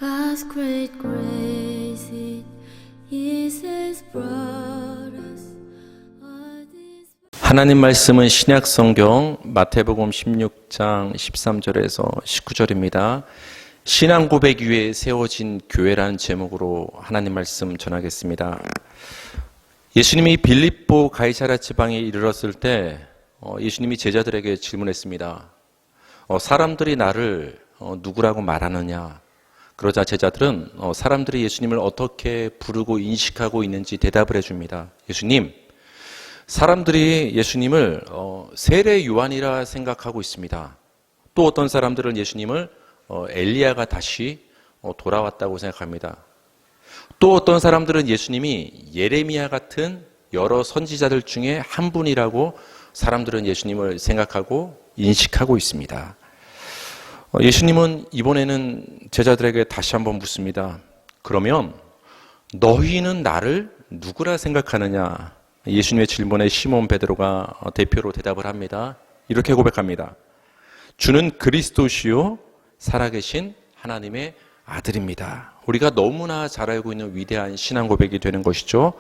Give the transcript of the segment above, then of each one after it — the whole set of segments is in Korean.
God's great grace it is has brought us all this. 하나님 말씀은 신약 성경 마태복음 16장 13절에서 19절입니다. 신앙 고백 위에 세워진 교회라는 제목으로 하나님 말씀 전하겠습니다. 예수님이 빌립보 가이사랴 지방에 이르렀을 때 예수님이 제자들에게 질문했습니다. 사람들이 나를 누구라고 말하느냐? 그러자 제자들은 사람들이 예수님을 어떻게 부르고 인식하고 있는지 대답을 해줍니다. 예수님, 사람들이 예수님을 세례 요한이라 생각하고 있습니다. 또 어떤 사람들은 예수님을 엘리야가 다시 돌아왔다고 생각합니다. 또 어떤 사람들은 예수님이 예레미야 같은 여러 선지자들 중에 한 분이라고 사람들은 예수님을 생각하고 인식하고 있습니다. 예수님은 이번에는 제자들에게 다시 한번 묻습니다. 그러면 너희는 나를 누구라 생각하느냐? 예수님의 질문에 시몬 베드로가 대표로 대답을 합니다. 이렇게 고백합니다. 주는 그리스도시요 살아계신 하나님의 아들입니다. 우리가 너무나 잘 알고 있는 위대한 신앙 고백이 되는 것이죠.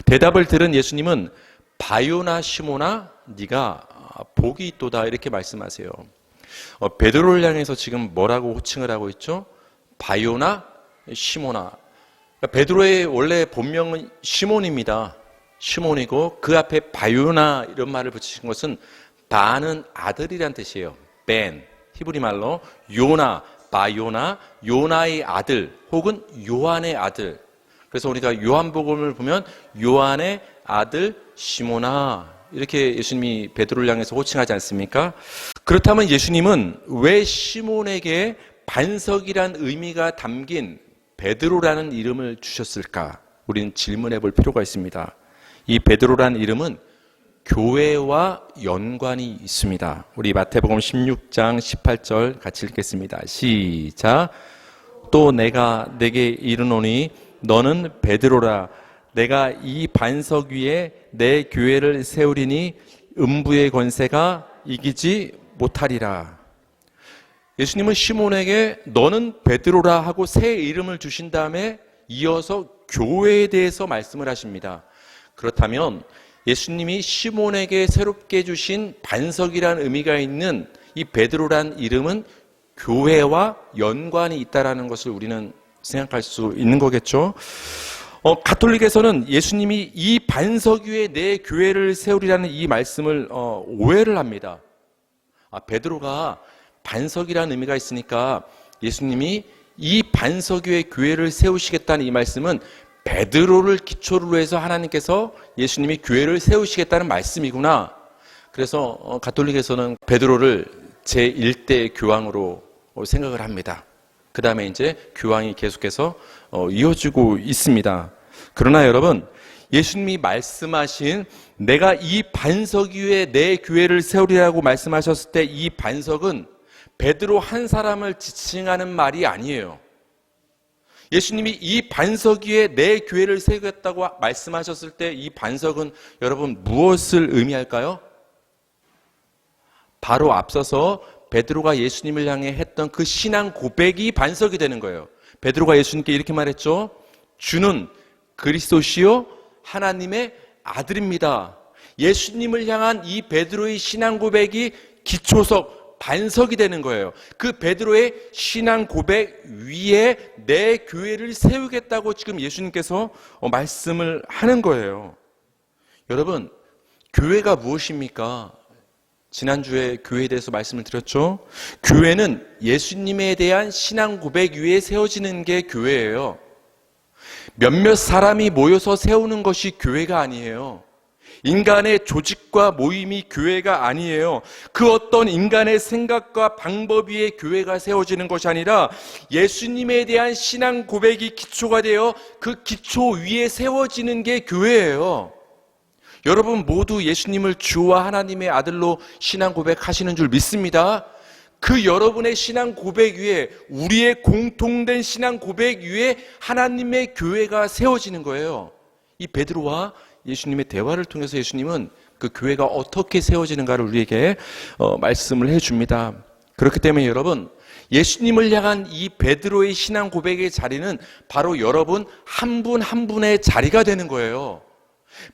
대답을 들은 예수님은 바요나 시몬아 네가 복이 있도다 이렇게 말씀하세요. 베드로를 향해서 지금 뭐라고 호칭을 하고 있죠? 바요나 시몬아. 베드로의 원래 본명은 시몬입니다. 시몬이고 그 앞에 바요나 이런 말을 붙이신 것은 바는 아들이란 뜻이에요. 벤, 히브리 말로 요나, 바요나, 요나의 아들 혹은 요한의 아들. 그래서 우리가 요한복음을 보면 요한의 아들 시몬아 이렇게 예수님이 베드로를 향해서 호칭하지 않습니까? 그렇다면 예수님은 왜 시몬에게 반석이란 의미가 담긴 베드로라는 이름을 주셨을까? 우리는 질문해 볼 필요가 있습니다. 이 베드로라는 이름은 교회와 연관이 있습니다. 우리 마태복음 16장 18절 같이 읽겠습니다. 시작. 또 내가 내게 이르노니 너는 베드로라. 내가 이 반석 위에 내 교회를 세우리니 음부의 권세가 이기지 못하리라. 예수님은 시몬에게 너는 베드로라 하고 새 이름을 주신 다음에 이어서 교회에 대해서 말씀을 하십니다. 그렇다면 예수님이 시몬에게 새롭게 주신 반석이라는 의미가 있는 이 베드로란 이름은 교회와 연관이 있다라는 것을 우리는 생각할 수 있는 거겠죠. 가톨릭에서는 예수님이 이 반석 위에 내 교회를 세우리라는 이 말씀을 오해를 합니다. 베드로가 반석이라는 의미가 있으니까 예수님이 이 반석 위에 교회를 세우시겠다는 이 말씀은 베드로를 기초로 해서 하나님께서 예수님이 교회를 세우시겠다는 말씀이구나. 그래서 가톨릭에서는 베드로를 제1대 교황으로 생각을 합니다. 그 다음에 이제 교황이 계속해서 이어지고 있습니다. 그러나 여러분, 예수님이 말씀하신 내가 이 반석 위에 내 교회를 세우리라고 말씀하셨을 때 이 반석은 베드로 한 사람을 지칭하는 말이 아니에요. 예수님이 이 반석 위에 내 교회를 세우겠다고 말씀하셨을 때 이 반석은 여러분 무엇을 의미할까요? 바로 앞서서 베드로가 예수님을 향해 했던 그 신앙 고백이 반석이 되는 거예요. 베드로가 예수님께 이렇게 말했죠. 주는 그리스도시요 하나님의 아들입니다. 예수님을 향한 이 베드로의 신앙 고백이 기초석, 반석이 되는 거예요. 그 베드로의 신앙 고백 위에 내 교회를 세우겠다고 지금 예수님께서 말씀을 하는 거예요. 여러분, 교회가 무엇입니까? 지난주에 교회에 대해서 말씀을 드렸죠. 교회는 예수님에 대한 신앙 고백 위에 세워지는 게 교회예요. 몇몇 사람이 모여서 세우는 것이 교회가 아니에요. 인간의 조직과 모임이 교회가 아니에요. 그 어떤 인간의 생각과 방법 위에 교회가 세워지는 것이 아니라 예수님에 대한 신앙 고백이 기초가 되어 그 기초 위에 세워지는 게 교회예요. 여러분 모두 예수님을 주와 하나님의 아들로 신앙 고백하시는 줄 믿습니다. 그 여러분의 신앙 고백 위에 우리의 공통된 신앙 고백 위에 하나님의 교회가 세워지는 거예요. 이 베드로와 예수님의 대화를 통해서 예수님은 그 교회가 어떻게 세워지는가를 우리에게 말씀을 해줍니다. 그렇기 때문에 여러분 예수님을 향한 이 베드로의 신앙 고백의 자리는 바로 여러분 한 분 한 분의 자리가 되는 거예요.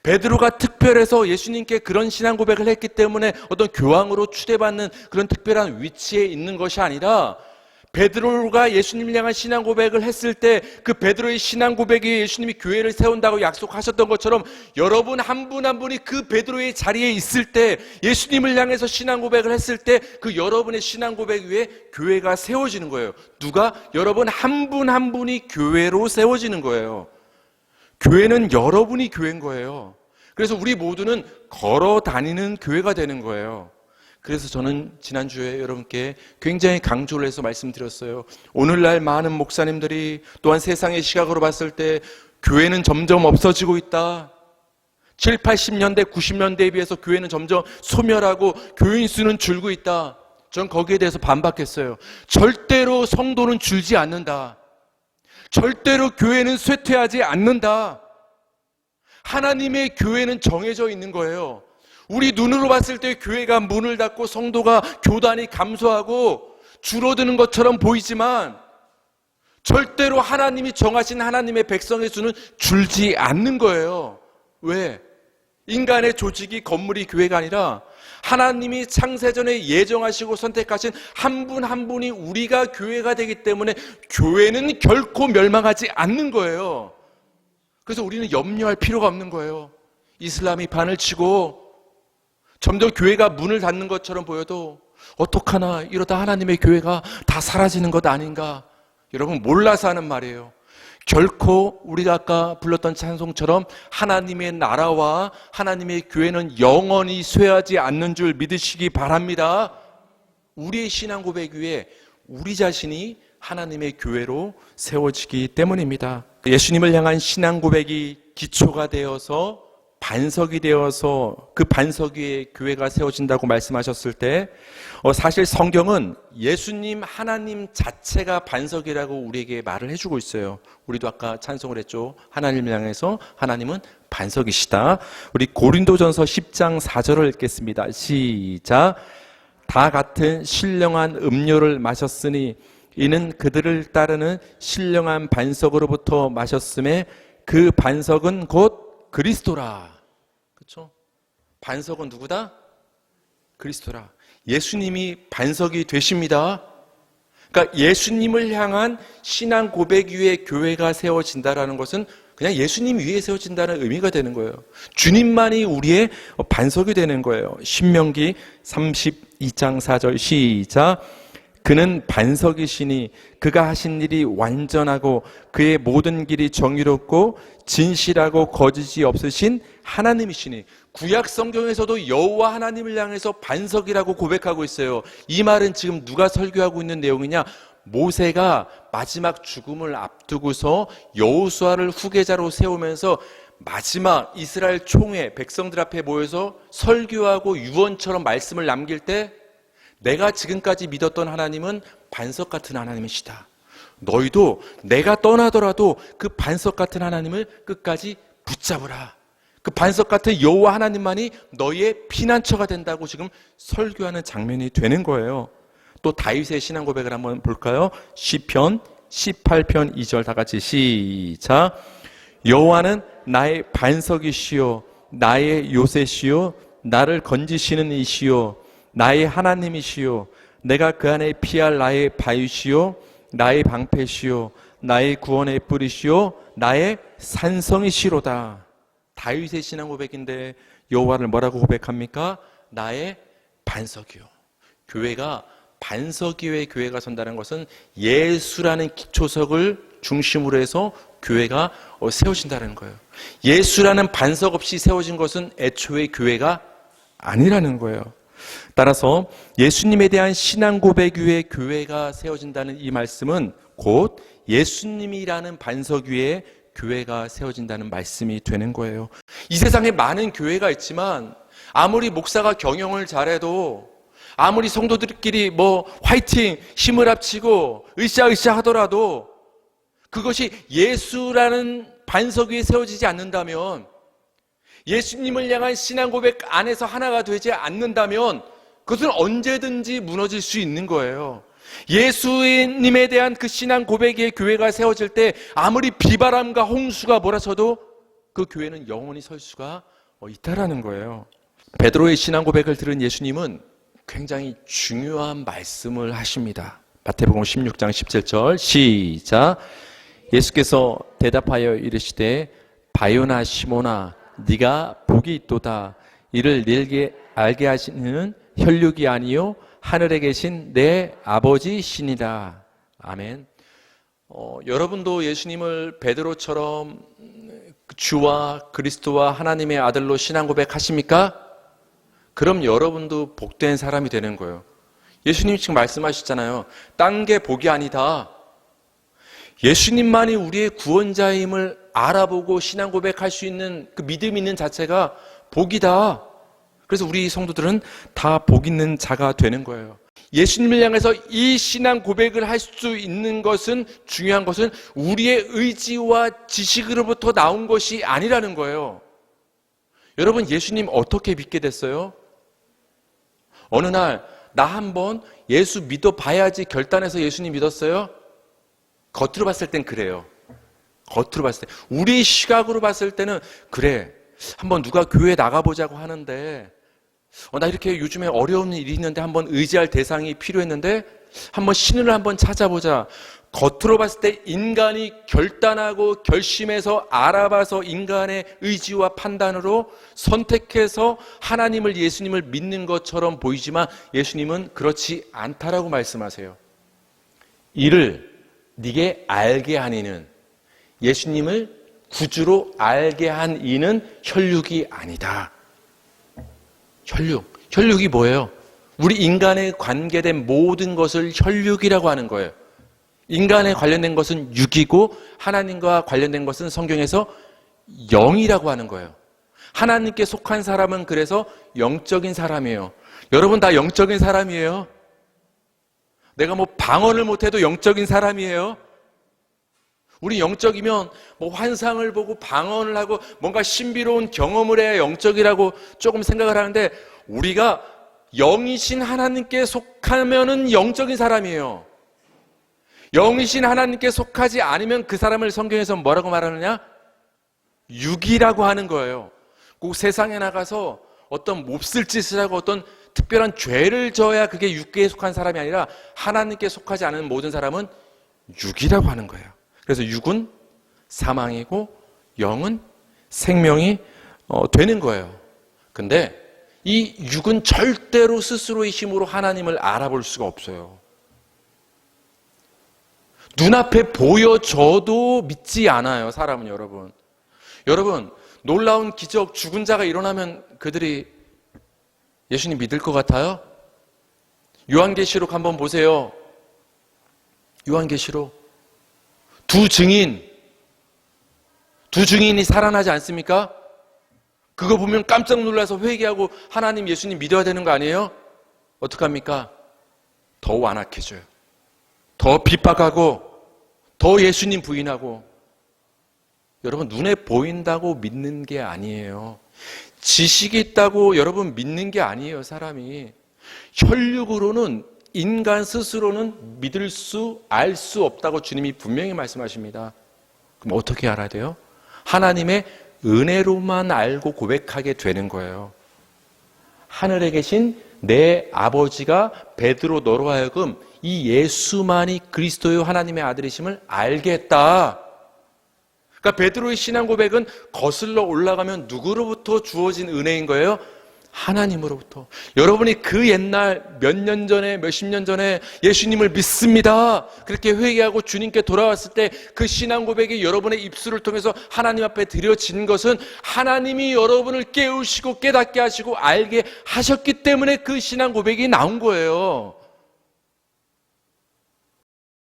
베드로가 특별해서 예수님께 그런 신앙 고백을 했기 때문에 어떤 교황으로 추대받는 그런 특별한 위치에 있는 것이 아니라, 베드로가 예수님을 향한 신앙 고백을 했을 때 그 베드로의 신앙 고백이 예수님이 교회를 세운다고 약속하셨던 것처럼 여러분 한 분 한 분이 그 베드로의 자리에 있을 때, 예수님을 향해서 신앙 고백을 했을 때 그 여러분의 신앙 고백 위에 교회가 세워지는 거예요. 누가? 여러분 한 분 한 분이 교회로 세워지는 거예요. 교회는 여러분이 교회인 거예요. 그래서 우리 모두는 걸어 다니는 교회가 되는 거예요. 그래서 저는 지난주에 여러분께 굉장히 강조를 해서 말씀드렸어요. 오늘날 많은 목사님들이, 또한 세상의 시각으로 봤을 때 교회는 점점 없어지고 있다. 7, 80년대, 90년대에 비해서 교회는 점점 소멸하고 교인 수는 줄고 있다. 전 거기에 대해서 반박했어요. 절대로 성도는 줄지 않는다. 절대로 교회는 쇠퇴하지 않는다. 하나님의 교회는 정해져 있는 거예요. 우리 눈으로 봤을 때 교회가 문을 닫고 성도가 교단이 감소하고 줄어드는 것처럼 보이지만, 절대로 하나님이 정하신 하나님의 백성의 수는 줄지 않는 거예요. 왜? 인간의 조직이, 건물이 교회가 아니라 하나님이 창세전에 예정하시고 선택하신 한 분 한 분이 우리가 교회가 되기 때문에 교회는 결코 멸망하지 않는 거예요. 그래서 우리는 염려할 필요가 없는 거예요. 이슬람이 판을 치고 점점 교회가 문을 닫는 것처럼 보여도 어떡하나, 이러다 하나님의 교회가 다 사라지는 것 아닌가. 여러분 몰라서 하는 말이에요. 결코 우리가 아까 불렀던 찬송처럼 하나님의 나라와 하나님의 교회는 영원히 쇠하지 않는 줄 믿으시기 바랍니다. 우리의 신앙 고백 위에 우리 자신이 하나님의 교회로 세워지기 때문입니다. 예수님을 향한 신앙 고백이 기초가 되어서, 반석이 되어서 그 반석 위에 교회가 세워진다고 말씀하셨을 때, 사실 성경은 예수님, 하나님 자체가 반석이라고 우리에게 말을 해주고 있어요. 우리도 아까 찬송을 했죠. 하나님을 향해서 하나님은 반석이시다. 우리 고린도전서 10장 4절을 읽겠습니다. 시작. 다 같은 신령한 음료를 마셨으니 이는 그들을 따르는 신령한 반석으로부터 마셨음에 그 반석은 곧 그리스도라. 그렇죠? 반석은 누구다? 그리스도라. 예수님이 반석이 되십니다. 그러니까 예수님을 향한 신앙 고백 위에 교회가 세워진다라는 것은 그냥 예수님 위에 세워진다는 의미가 되는 거예요. 주님만이 우리의 반석이 되는 거예요. 신명기 32장 4절 시작. 그는 반석이시니 그가 하신 일이 완전하고 그의 모든 길이 정의롭고 진실하고 거짓이 없으신 하나님이시니. 구약 성경에서도 여호와 하나님을 향해서 반석이라고 고백하고 있어요. 이 말은 지금 누가 설교하고 있는 내용이냐? 모세가 마지막 죽음을 앞두고서 여호수아를 후계자로 세우면서 마지막 이스라엘 총회 백성들 앞에 모여서 설교하고 유언처럼 말씀을 남길 때, 내가 지금까지 믿었던 하나님은 반석 같은 하나님이시다. 너희도 내가 떠나더라도 그 반석 같은 하나님을 끝까지 붙잡으라. 그 반석 같은 여호와 하나님만이 너희의 피난처가 된다고 지금 설교하는 장면이 되는 거예요. 또 다윗의 신앙 고백을 한번 볼까요? 시편 18편 2절 다 같이 시작. 여호와는 나의 반석이시요 나의 요새시요 나를 건지시는 이시요 나의 하나님이시요 내가 그 안에 피할 나의 바위시요 나의 방패시요 나의 구원의 뿌리시요 나의 산성이시로다. 다윗의 신앙 고백인데 여호와를 뭐라고 고백합니까? 나의 반석이요. 교회가 반석 위에 교회가 선다는 것은 예수라는 기초석을 중심으로 해서 교회가 세워진다는 거예요. 예수라는 반석 없이 세워진 것은 애초에 교회가 아니라는 거예요. 따라서 예수님에 대한 신앙 고백 위에 교회가 세워진다는 이 말씀은 곧 예수님이라는 반석 위에 교회가 세워진다는 말씀이 되는 거예요. 이 세상에 많은 교회가 있지만 아무리 목사가 경영을 잘해도, 아무리 성도들끼리 화이팅 힘을 합치고 으쌰으쌰 하더라도 그것이 예수라는 반석 위에 세워지지 않는다면, 예수님을 향한 신앙 고백 안에서 하나가 되지 않는다면 그것은 언제든지 무너질 수 있는 거예요. 예수님에 대한 그 신앙 고백의 교회가 세워질 때 아무리 비바람과 홍수가 몰아쳐도 그 교회는 영원히 설 수가 있다라는 거예요. 베드로의 신앙 고백을 들은 예수님은 굉장히 중요한 말씀을 하십니다. 마태복음 16장 17절 시작. 예수께서 대답하여 이르시되 바요나 시몬아 네가 복이 있도다. 이를 네게 알게 하시는 혈육이 아니요 하늘에 계신 내 아버지 신이다. 아멘. 여러분도 예수님을 베드로처럼 주와 그리스도와 하나님의 아들로 신앙 고백하십니까? 그럼 여러분도 복된 사람이 되는 거예요. 예수님이 지금 말씀하셨잖아요. 딴 게 복이 아니다. 예수님만이 우리의 구원자임을 알아보고 신앙 고백할 수 있는 그 믿음 있는 자체가 복이다. 그래서 우리 성도들은 다 복 있는 자가 되는 거예요. 예수님을 향해서 이 신앙 고백을 할 수 있는 것은, 중요한 것은 우리의 의지와 지식으로부터 나온 것이 아니라는 거예요. 여러분, 예수님 어떻게 믿게 됐어요? 어느 날 나 한번 예수 믿어봐야지 결단해서 예수님 믿었어요? 겉으로 봤을 땐 그래요. 겉으로 봤을 때, 우리 시각으로 봤을 때는 그래, 한번 누가 교회에 나가보자고 하는데 나 이렇게 요즘에 어려운 일이 있는데 한번 의지할 대상이 필요했는데 한번 신을 한번 찾아보자. 겉으로 봤을 때 인간이 결단하고 결심해서 알아봐서 인간의 의지와 판단으로 선택해서 하나님을, 예수님을 믿는 것처럼 보이지만 예수님은 그렇지 않다라고 말씀하세요. 이를 네게 알게 한 이는, 예수님을 구주로 알게 한 이는 혈육이 아니다. 혈육이 뭐예요? 우리 인간에 관계된 모든 것을 혈육이라고 하는 거예요. 인간에 관련된 것은 육이고 하나님과 관련된 것은 성경에서 영이라고 하는 거예요. 하나님께 속한 사람은 그래서 영적인 사람이에요. 여러분 다 영적인 사람이에요. 내가 방언을 못해도 영적인 사람이에요. 우리 영적이면 환상을 보고 방언을 하고 뭔가 신비로운 경험을 해야 영적이라고 조금 생각을 하는데, 우리가 영이신 하나님께 속하면은 영적인 사람이에요. 영이신 하나님께 속하지 않으면 그 사람을 성경에서 뭐라고 말하느냐? 육이라고 하는 거예요. 꼭 세상에 나가서 어떤 몹쓸 짓을 하고 어떤 특별한 죄를 져야 그게 육에 속한 사람이 아니라 하나님께 속하지 않은 모든 사람은 육이라고 하는 거예요. 그래서 육은 사망이고 영은 생명이 되는 거예요. 근데 이 육은 절대로 스스로의 힘으로 하나님을 알아볼 수가 없어요. 눈앞에 보여져도 믿지 않아요, 사람은. 여러분, 놀라운 기적, 죽은 자가 일어나면 그들이 예수님 믿을 것 같아요? 요한계시록 한번 보세요. 요한계시록. 두 증인이 살아나지 않습니까? 그거 보면 깜짝 놀라서 회개하고 하나님, 예수님 믿어야 되는 거 아니에요? 어떡합니까? 더 완악해져요. 더 핍박하고 더 예수님 부인하고. 여러분, 눈에 보인다고 믿는 게 아니에요. 지식이 있다고 여러분 믿는 게 아니에요, 사람이. 혈육으로는, 인간 스스로는 믿을 수, 알 수 없다고 주님이 분명히 말씀하십니다. 그럼 어떻게 알아야 돼요? 하나님의 은혜로만 알고 고백하게 되는 거예요. 하늘에 계신 내 아버지가 베드로 너로 하여금 이 예수만이 그리스도요 하나님의 아들이심을 알게 했다. 그러니까 베드로의 신앙 고백은 거슬러 올라가면 누구로부터 주어진 은혜인 거예요? 하나님으로부터. 여러분이 그 옛날 몇 년 전에, 몇십 년 전에 예수님을 믿습니다, 그렇게 회개하고 주님께 돌아왔을 때 그 신앙 고백이 여러분의 입술을 통해서 하나님 앞에 드려진 것은 하나님이 여러분을 깨우시고 깨닫게 하시고 알게 하셨기 때문에 그 신앙 고백이 나온 거예요.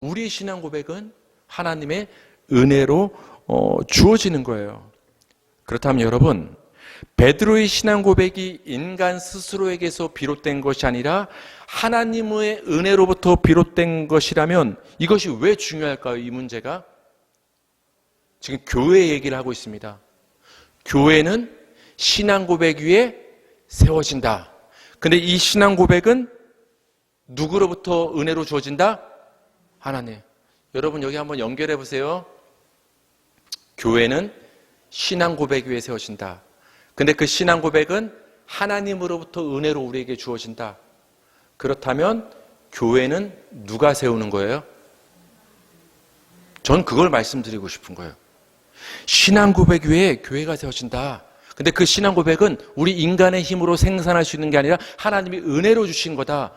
우리의 신앙 고백은 하나님의 은혜로 주어지는 거예요. 그렇다면 여러분, 베드로의 신앙 고백이 인간 스스로에게서 비롯된 것이 아니라 하나님의 은혜로부터 비롯된 것이라면 이것이 왜 중요할까요? 이 문제가 지금 교회 얘기를 하고 있습니다. 교회는 신앙 고백 위에 세워진다. 근데 이 신앙 고백은 누구로부터 은혜로 주어진다? 하나님. 여러분 여기 한번 연결해 보세요. 교회는 신앙 고백 위에 세워진다. 근데 그 신앙 고백은 하나님으로부터 은혜로 우리에게 주어진다. 그렇다면 교회는 누가 세우는 거예요? 전 그걸 말씀드리고 싶은 거예요. 신앙 고백 위에 교회가 세워진다. 근데 그 신앙 고백은 우리 인간의 힘으로 생산할 수 있는 게 아니라 하나님이 은혜로 주신 거다.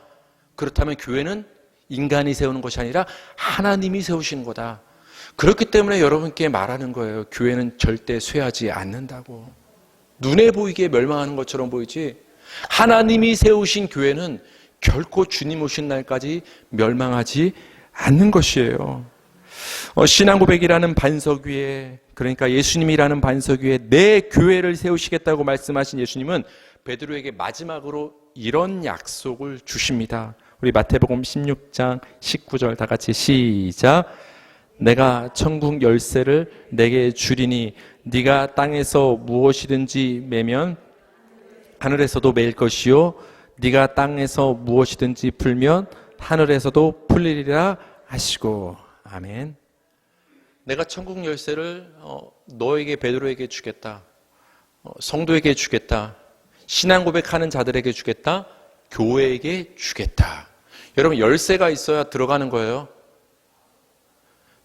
그렇다면 교회는 인간이 세우는 것이 아니라 하나님이 세우시는 거다. 그렇기 때문에 여러분께 말하는 거예요. 교회는 절대 쇠하지 않는다고. 눈에 보이게 멸망하는 것처럼 보이지 하나님이 세우신 교회는 결코 주님 오신 날까지 멸망하지 않는 것이에요. 신앙 고백이라는 반석 위에, 그러니까 예수님이라는 반석 위에 내 교회를 세우시겠다고 말씀하신 예수님은 베드로에게 마지막으로 이런 약속을 주십니다. 우리 마태복음 16장 19절 다 같이 시작. 내가 천국 열쇠를 내게 주리니 네가 땅에서 무엇이든지 매면 하늘에서도 매일 것이요 네가 땅에서 무엇이든지 풀면 하늘에서도 풀리리라 하시고. 아멘. 내가 천국 열쇠를 너에게 베드로에게 주겠다. 성도에게 주겠다. 신앙 고백하는 자들에게 주겠다. 교회에게 주겠다. 여러분 열쇠가 있어야 들어가는 거예요.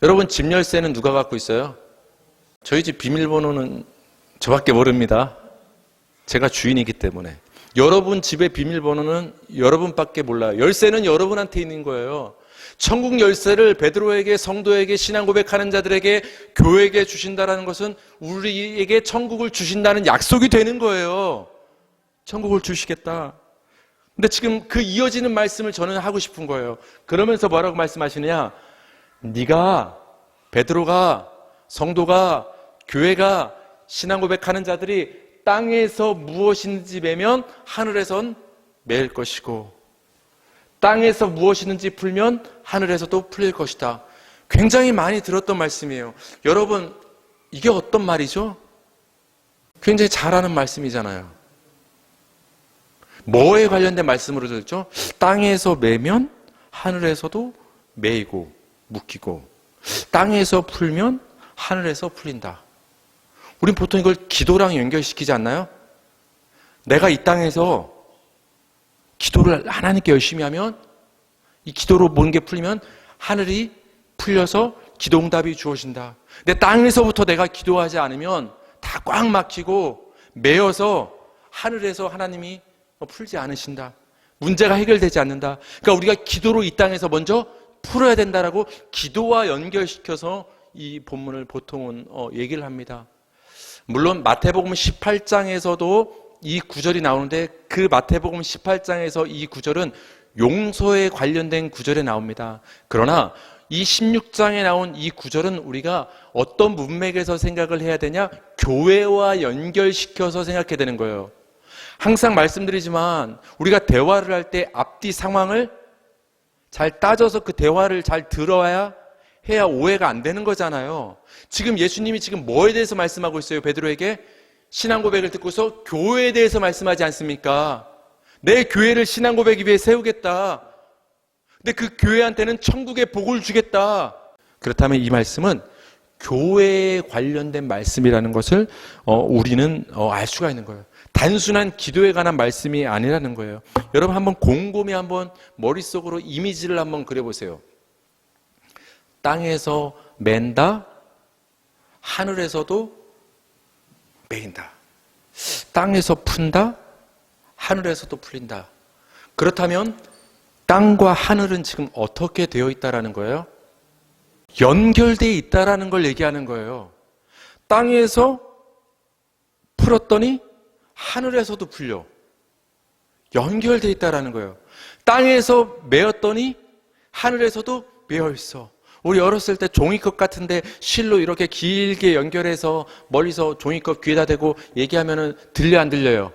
여러분 집 열쇠는 누가 갖고 있어요? 저희 집 비밀번호는 저밖에 모릅니다. 제가 주인이기 때문에. 여러분 집의 비밀번호는 여러분밖에 몰라요. 열쇠는 여러분한테 있는 거예요. 천국 열쇠를 베드로에게, 성도에게, 신앙 고백하는 자들에게, 교회에게 주신다는 것은 우리에게 천국을 주신다는 약속이 되는 거예요. 천국을 주시겠다. 근데 지금 그 이어지는 말씀을 저는 하고 싶은 거예요. 그러면서 뭐라고 말씀하시느냐? 네가, 베드로가, 성도가, 교회가, 신앙 고백하는 자들이 땅에서 무엇이든지 매면 하늘에선 매일 것이고 땅에서 무엇이든지 풀면 하늘에서도 풀릴 것이다. 굉장히 많이 들었던 말씀이에요. 여러분 이게 어떤 말이죠? 굉장히 잘하는 말씀이잖아요. 뭐에 관련된 말씀으로 들었죠? 땅에서 매면 하늘에서도 매이고 묶이고 땅에서 풀면 하늘에서 풀린다. 우린 보통 이걸 기도랑 연결시키지 않나요? 내가 이 땅에서 기도를 하나님께 열심히 하면 이 기도로 모든 게 풀리면 하늘이 풀려서 기도응답이 주어진다. 근데 땅에서부터 내가 기도하지 않으면 다 꽉 막히고 매여서 하늘에서 하나님이 풀지 않으신다. 문제가 해결되지 않는다. 그러니까 우리가 기도로 이 땅에서 먼저 풀어야 된다라고 기도와 연결시켜서 이 본문을 보통은 얘기를 합니다. 물론 마태복음 18장에서도 이 구절이 나오는데 그 마태복음 18장에서 이 구절은 용서에 관련된 구절에 나옵니다. 그러나 이 16장에 나온 이 구절은 우리가 어떤 문맥에서 생각을 해야 되냐? 교회와 연결시켜서 생각해야 되는 거예요. 항상 말씀드리지만 우리가 대화를 할 때 앞뒤 상황을 잘 따져서 그 대화를 잘 들어야 해야 오해가 안 되는 거잖아요. 지금 예수님이 지금 뭐에 대해서 말씀하고 있어요? 베드로에게 신앙 고백을 듣고서 교회에 대해서 말씀하지 않습니까? 내 교회를 신앙 고백 위에 세우겠다. 근데 그 교회한테는 천국의 복을 주겠다. 그렇다면 이 말씀은 교회에 관련된 말씀이라는 것을 우리는 알 수가 있는 거예요. 단순한 기도에 관한 말씀이 아니라는 거예요. 여러분 한번 곰곰이 한번 머릿속으로 이미지를 한번 그려보세요. 땅에서 맨다, 하늘에서도 매인다. 땅에서 푼다, 하늘에서도 풀린다. 그렇다면 땅과 하늘은 지금 어떻게 되어 있다라는 거예요? 연결되어 있다라는 걸 얘기하는 거예요. 땅에서 풀었더니 하늘에서도 풀려. 연결되어 있다라는 거예요. 땅에서 매었더니 하늘에서도 매어 있어. 우리 어렸을 때 종이컵 같은데 실로 이렇게 길게 연결해서 멀리서 종이컵 귀에다 대고 얘기하면은 들려 안 들려요?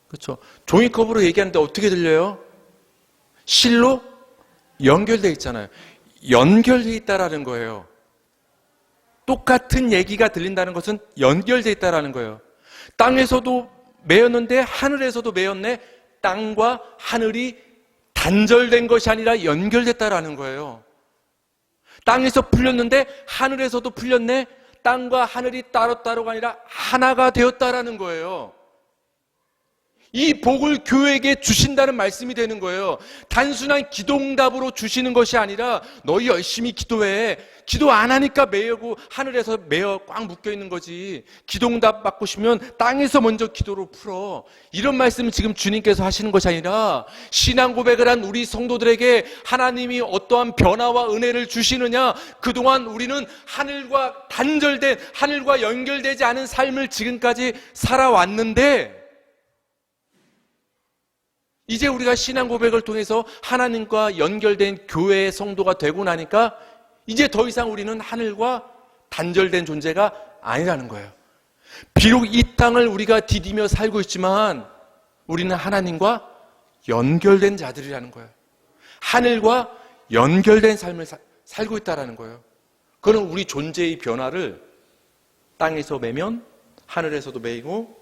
그렇죠? 종이컵으로 얘기하는데 어떻게 들려요? 실로 연결되어 있잖아요. 연결되어 있다라는 거예요. 똑같은 얘기가 들린다는 것은 연결되어 있다라는 거예요. 땅에서도 매였는데 하늘에서도 매였네. 땅과 하늘이 단절된 것이 아니라 연결됐다라는 거예요. 땅에서 풀렸는데 하늘에서도 풀렸네. 땅과 하늘이 따로따로가 아니라 하나가 되었다라는 거예요. 이 복을 교회에게 주신다는 말씀이 되는 거예요. 단순한 기도응답으로 주시는 것이 아니라 너희 열심히 기도해. 기도 안 하니까 매여고 하늘에서 매여 꽉 묶여있는 거지. 기도응답 받고 싶으면 땅에서 먼저 기도로 풀어. 이런 말씀을 지금 주님께서 하시는 것이 아니라 신앙 고백을 한 우리 성도들에게 하나님이 어떠한 변화와 은혜를 주시느냐, 그동안 우리는 하늘과 단절된, 하늘과 연결되지 않은 삶을 지금까지 살아왔는데 이제 우리가 신앙 고백을 통해서 하나님과 연결된 교회의 성도가 되고 나니까 이제 더 이상 우리는 하늘과 단절된 존재가 아니라는 거예요. 비록 이 땅을 우리가 디디며 살고 있지만 우리는 하나님과 연결된 자들이라는 거예요. 하늘과 연결된 삶을 살고 있다는 거예요. 그건 우리 존재의 변화를 땅에서 매면 하늘에서도 매이고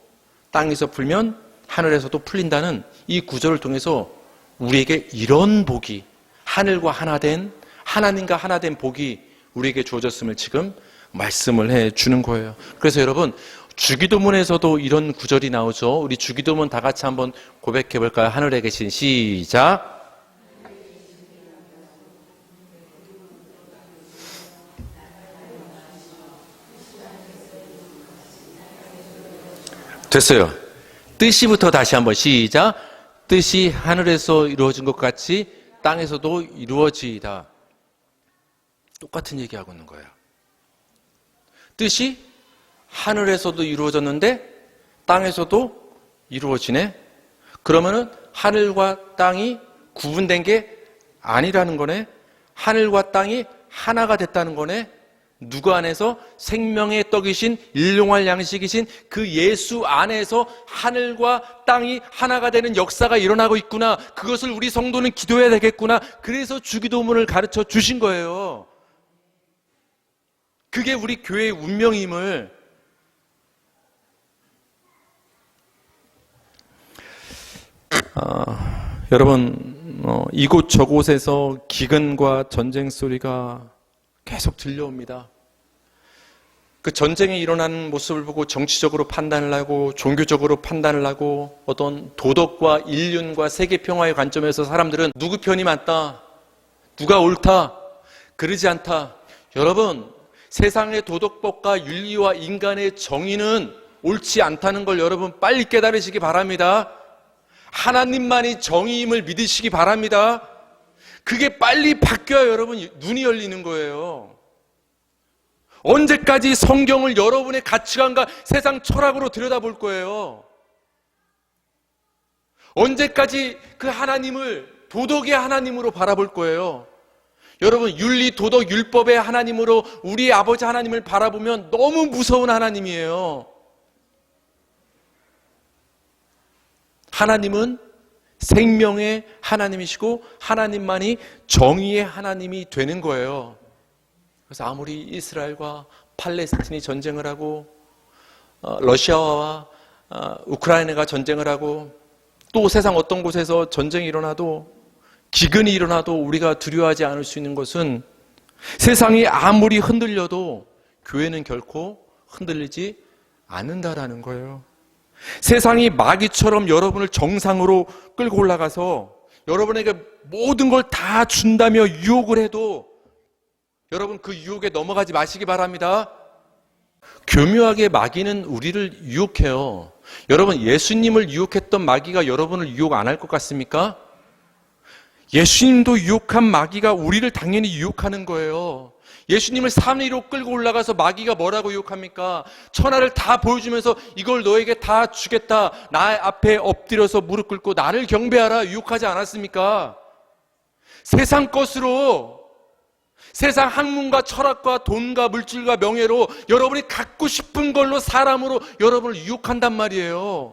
땅에서 풀면 하늘에서도 풀린다는 이 구절을 통해서 우리에게 이런 복이, 하늘과 하나 된, 하나님과 하나 된 복이 우리에게 주어졌음을 지금 말씀을 해 주는 거예요. 그래서 여러분, 주기도문에서도 이런 구절이 나오죠. 우리 주기도문 다 같이 한번 고백해 볼까요? 하늘에 계신, 시작. 됐어요. 뜻이부터 다시 한번 시작. 뜻이 하늘에서 이루어진 것 같이 땅에서도 이루어지이다. 똑같은 얘기하고 있는 거예요. 뜻이 하늘에서도 이루어졌는데 땅에서도 이루어지네. 그러면은 하늘과 땅이 구분된 게 아니라는 거네. 하늘과 땅이 하나가 됐다는 거네. 누구 안에서? 생명의 떡이신 일용할 양식이신 그 예수 안에서 하늘과 땅이 하나가 되는 역사가 일어나고 있구나. 그것을 우리 성도는 기도해야 되겠구나. 그래서 주기도문을 가르쳐 주신 거예요. 그게 우리 교회의 운명임을. 여러분, 이곳 저곳에서 기근과 전쟁 소리가 계속 들려옵니다. 그 전쟁이 일어나는 모습을 보고 정치적으로 판단을 하고 종교적으로 판단을 하고 어떤 도덕과 인륜과 세계 평화의 관점에서 사람들은 누구 편이 맞다, 누가 옳다, 그러지 않다. 여러분, 세상의 도덕법과 윤리와 인간의 정의는 옳지 않다는 걸 여러분 빨리 깨달으시기 바랍니다. 하나님만이 정의임을 믿으시기 바랍니다. 그게 빨리 바뀌어야 여러분 눈이 열리는 거예요. 언제까지 성경을 여러분의 가치관과 세상 철학으로 들여다볼 거예요? 언제까지 그 하나님을 도덕의 하나님으로 바라볼 거예요? 여러분, 윤리, 도덕, 율법의 하나님으로 우리 아버지 하나님을 바라보면 너무 무서운 하나님이에요. 하나님은 생명의 하나님이시고 하나님만이 정의의 하나님이 되는 거예요. 그래서 아무리 이스라엘과 팔레스틴이 전쟁을 하고 러시아와 우크라이나가 전쟁을 하고 또 세상 어떤 곳에서 전쟁이 일어나도 기근이 일어나도 우리가 두려워하지 않을 수 있는 것은 세상이 아무리 흔들려도 교회는 결코 흔들리지 않는다라는 거예요. 세상이 마귀처럼 여러분을 정상으로 끌고 올라가서 여러분에게 모든 걸 다 준다며 유혹을 해도 여러분 그 유혹에 넘어가지 마시기 바랍니다. 교묘하게 마귀는 우리를 유혹해요. 여러분, 예수님을 유혹했던 마귀가 여러분을 유혹 안 할 것 같습니까? 예수님도 유혹한 마귀가 우리를 당연히 유혹하는 거예요. 예수님을 산 위로 끌고 올라가서 마귀가 뭐라고 유혹합니까? 천하를 다 보여주면서 이걸 너에게 다 주겠다, 나 앞에 엎드려서 무릎 꿇고 나를 경배하라 유혹하지 않았습니까? 세상 것으로, 세상 학문과 철학과 돈과 물질과 명예로 여러분이 갖고 싶은 걸로 사람으로 여러분을 유혹한단 말이에요.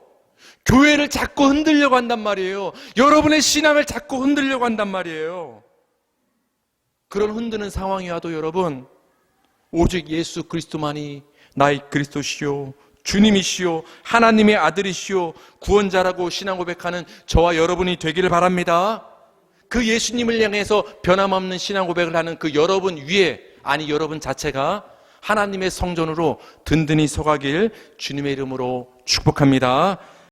교회를 자꾸 흔들려고 한단 말이에요. 여러분의 신앙을 자꾸 흔들려고 한단 말이에요. 그런 흔드는 상황이 와도 여러분, 오직 예수 그리스도만이 나의 그리스도시요 주님이시요 하나님의 아들이시요 구원자라고 신앙 고백하는 저와 여러분이 되기를 바랍니다. 그 예수님을 향해서 변함없는 신앙 고백을 하는 그 여러분 위에, 아니 여러분 자체가 하나님의 성전으로 든든히 서가길 주님의 이름으로 축복합니다.